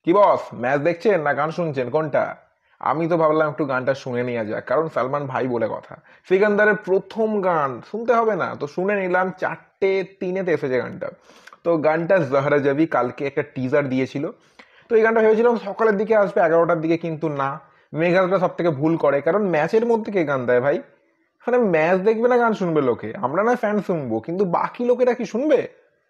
কি বস, ম্যাচ দেখছেন না গান শুনছেন কোনটা? আমি তো ভাবলাম একটু গানটা শুনে নেওয়া যাক, কারণ সালমান ভাই বলে কথা। সিকান্দারের প্রথম গান শুনতে হবে না তো শুনে নিলাম, 4:03 এসেছে গানটা। তো গানটা জহরা জাবি কালকে একটা টিজার দিয়েছিল। তো এই গানটা ভেবেছিলাম সকালের দিকে আসবে, 11টার দিকে, কিন্তু না। মেঘালটা সব থেকে ভুল করে, কারণ ম্যাচের মধ্যে কে গান দেয় ভাই? মানে ম্যাচ দেখবে না গান শুনবে লোকে? আমরা না ফ্যান শুনবো, কিন্তু বাকি লোকেরা কি শুনবে?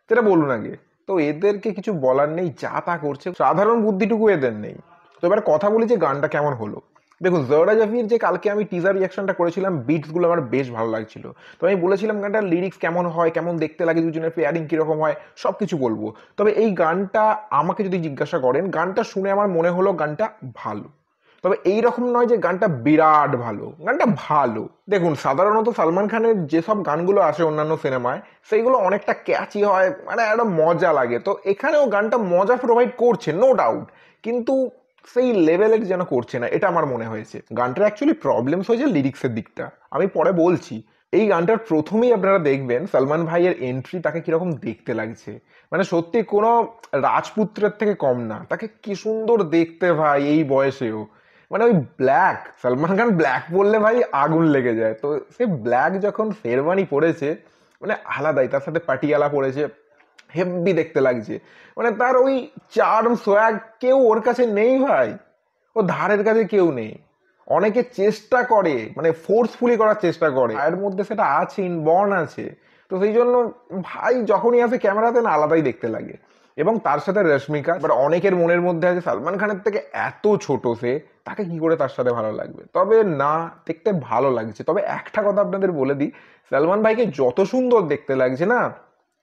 সেটা বলুন আগে। তো এদেরকে কিছু বলার নেই, যা তা করছে, সাধারণ বুদ্ধিটুকু এদের নেই। তো এবার কথা বলি যে গানটা কেমন হলো। দেখুন, জহরা জাফির যে কালকে আমি টিজার রিয়াকশনটা করেছিলাম, বিটস গুলো আমার বেশ ভালো লাগছিল। তো আমি বলেছিলাম গানটার লিরিক্স কেমন হয়, কেমন দেখতে লাগে, দুজনের পেয়ারিং কিরকম হয়, সবকিছু বলবো। তবে এই গানটা আমাকে যদি জিজ্ঞাসা করেন, গানটা শুনে আমার মনে হলো গানটা ভালো। তবে এই রকম নয় যে গানটা বিরাট ভালো, গানটা ভালো। দেখুন, সাধারণত সালমান খানের যেসব গানগুলো আসে অন্যান্য সিনেমায়, সেইগুলো অনেকটা ক্যাচি হয়, মানে একটা মজা লাগে। তো এখানেও গানটা মজা প্রোভাইড করছে, নো ডাউট, কিন্তু সেই লেভেলের যেন করছে না, এটা আমার মনে হয়েছে। গানটার অ্যাকচুয়ালি প্রবলেমস হয়েছে লিরিক্সের দিকটা, আমি পরে বলছি। এই গানটার প্রথমেই আপনারা দেখবেন সালমান ভাইয়ের এন্ট্রি, তাকে কিরকম দেখতে লাগছে। মানে সত্যি কোনো রাজপুত্রের থেকে কম না, তাকে কি সুন্দর দেখতে ভাই এই বয়সেও। মানে ওই ব্ল্যাক, সালমান খান ব্ল্যাক বললে ভাই আগুন লেগে যায়। তো সে ব্ল্যাক যখন শেরওয়ানি পরেছে, মানে আলাদাই, তার সাথে পাটিয়ালা পরেছে, হেব্বি দেখতে লাগছে। মানে তার ওই চার্ম সোয়াগ কেউ ওর কাছে নেই ভাই, ও ধারের কাছে কেউ নেই। অনেকে চেষ্টা করে, মানে ফোর্সফুলি করার চেষ্টা করে, এর মধ্যে সেটা আছে, ইনবর্ন আছে। তো সেই জন্য ভাই যখনই আসে ক্যামেরাতে না, আলাদাই দেখতে লাগে। এবং তার সাথে রশ্মিকা, বাট অনেকের মনের মধ্যে আছে সালমান খানের থেকে এত ছোট সে, তাকে কি করে তার সাথে ভালো লাগবে? তবে না, দেখতে ভালো লাগছে। তবে একটা কথা আপনাদের বলে দিই, সালমান ভাইকে যত সুন্দর দেখতে লাগছে না,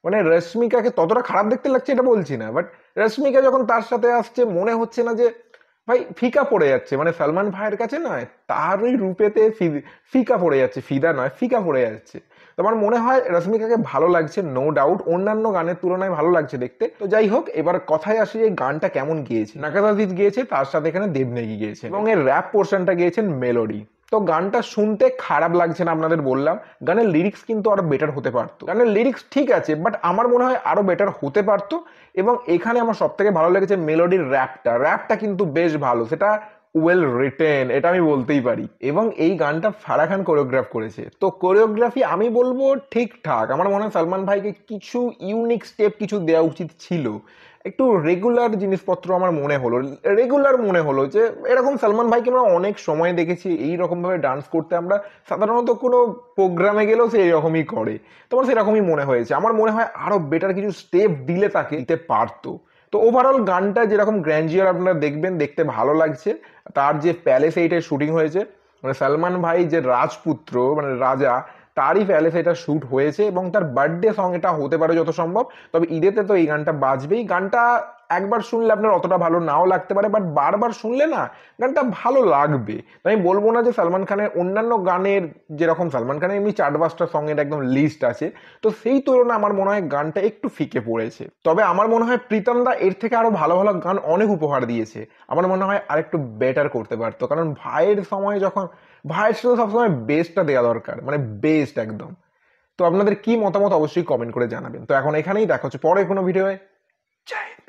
মানে রশ্মিকাকে ততটা খারাপ দেখতে লাগছে এটা বলছি না, বাট রশ্মিকা যখন তার সাথে আসছে মনে হচ্ছে না যে ভাই ফিকা পড়ে যাচ্ছে। মানে সালমান ভাইয়ের কাছে নয়, তার ওই রূপেতে ফিকা পড়ে যাচ্ছে, ফিদা নয়, ফিকা পড়ে যাচ্ছে। তো আমার মনে হয় রশ্মিকাকে ভালো লাগছে, নো ডাউট, অন্যান্য গানের তুলনায় ভালো লাগছে দেখতে। তো যাই হোক, এবার কথায় আসি, এই গানটা কেমন গিয়েছে। নাকাত আজিজ গিয়েছে, তার সাথে এখানে দেবনেগি গিয়েছে, এবং এর র্যাপ পোর্শনটা গিয়েছেন মেলোডি। তো গানটা শুনতে খারাপ লাগছে না, আপনাদের বললাম। গানের লিরিক্স কিন্তু আরো বেটার হতে পারতো। গানের লিরিক্স ঠিক আছে, বাট আমার মনে হয় আরো বেটার হতে পারতো। এবং এখানে আমার সব থেকে ভালো লেগেছে মেলোডির র্যাপটা, র্যাপটা কিন্তু বেশ ভালো, সেটা ওয়েল রিটেন, এটা আমি বলতেই পারি। এবং এই গানটা ফারাহ খান কোরিওগ্রাফ করেছে। তো কোরিওগ্রাফি আমি বলবো ঠিকঠাক। আমার মনে হয় সালমান ভাইকে কিছু ইউনিক স্টেপ কিছু দেওয়া উচিত ছিল। একটু রেগুলার জিনিসপত্র আমার মনে হলো, রেগুলার মনে হলো যে এরকম সালমান ভাইকে আমরা অনেক সময় দেখেছি এই রকম ভাবে ডান্স করতে। আমরা সাধারণত কোনো প্রোগ্রামে গেলেও সে এরকমই করে। তোমার সেরকমই মনে হয়েছে। আমার মনে হয় আরো বেটার কিছু স্টেপ দিলে তাকে দিতে পারতো। তো ওভারঅল গানটা যেরকম গ্র্যান্ডিয়ার আপনারা দেখবেন, দেখতে ভালো লাগছে। তার যে প্যালেস এইটায় শুটিং হয়েছে, মানে সালমান ভাই যে রাজপুত্র, মানে রাজা, তারই প্যালেস এটা শুট হয়েছে, এবং তার বার্থডে সং এটা হতে পারে যত সম্ভব। তবে ঈদেতে তো এই গানটা বাজবেই। গানটা একবার শুনলে আপনার অতটা ভালো নাও লাগতে পারে, বাট বারবার শুনলে না গানটা ভালো লাগবে। তো আমি বলবো না যে সালমান খানের অন্যান্য গানের, যেরকম সালমান খানের এমনি চার্টবাস্টার সং এর একদম লিস্ট আছে, তো সেই তুলনায় আমার মনে হয় গানটা একটু ফিকে পড়েছে। তবে আমার মনে হয় প্রীতম দা এর থেকে আরো ভালো ভালো গান অনেক উপহার দিয়েছে। আমার মনে হয় আরেকটু বেটার করতে পারতো, কারণ ভাইয়ের সময় যখন, ভাইয়ের সাথে সবসময় বেস্টটা দেওয়া দরকার, মানে বেস্ট একদম। তো আপনাদের কি মতামত অবশ্যই কমেন্ট করে জানাবেন। তো এখন এখানেই দেখা হচ্ছে পরে কোনো ভিডিওয়। জয় হিন্দ।